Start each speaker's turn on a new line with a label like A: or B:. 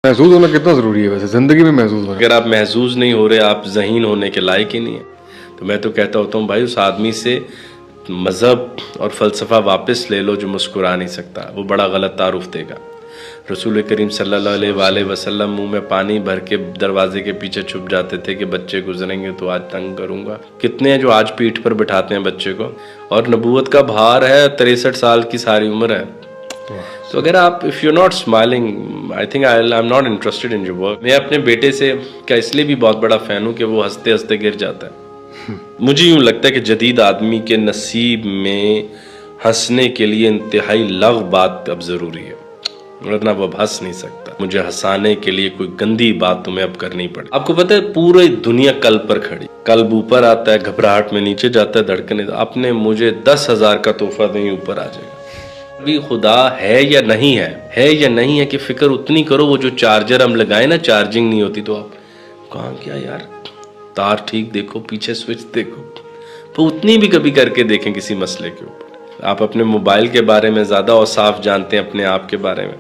A: महसूस होना कितना ज़रूरी है वैसे ज़िंदगी में महसूस होना।
B: अगर आप महसूस नहीं हो रहे, आप ज़हीन होने के लायक ही नहीं है। तो मैं तो कहता होता हूँ भाई, उस आदमी से मज़हब और फ़लसफ़ा वापस ले लो जो मुस्कुरा नहीं सकता, वो बड़ा गलत तारुफ देगा। रसूल करीम सल्लल्लाहु अलैहि वसल्लम मुंह में पानी भर के दरवाजे के पीछे छुप जाते थे कि बच्चे गुजरेंगे तो आज तंग करूंगा। कितने हैं जो आज पीठ पर बिठाते हैं बच्चे को, और नबूवत का भार है, 63 साल की सारी उम्र है। तो अगर आप if you not smiling, I think I am not interested in your work. मैं अपने बेटे से क्या इसलिए भी बहुत बड़ा फ़ैन हूँ कि वो हंसते हंसते गिर जाता है। मुझे यूँ लगता है कि जदीद आदमी के नसीब में हंसने के लिए इंतहाई लग़ बात अब ज़रूरी है, वरना वो अब हंस नहीं सकता। मुझे हंसाने के लिए कोई गंदी बात तुम्हें अब करनी पड़े। आपको पता है पूरी दुनिया कल्ब पर खड़ी, कल्ब ऊपर आता है, घबराहट में नीचे जाता है, धड़कने। आपने मुझे 10,000 का तोहफा दें, ऊपर आ जाएगा। भी खुदा है या नहीं है या नहीं है कि फिक्र उतनी करो। वो जो चार्जर हम लगाए ना, चार्जिंग नहीं होती तो आप कहाँ क्या यार, तार ठीक देखो, पीछे स्विच देखो, तो उतनी भी कभी करके देखें किसी मसले के ऊपर। आप अपने मोबाइल के बारे में ज़्यादा और साफ जानते हैं अपने आप के बारे में।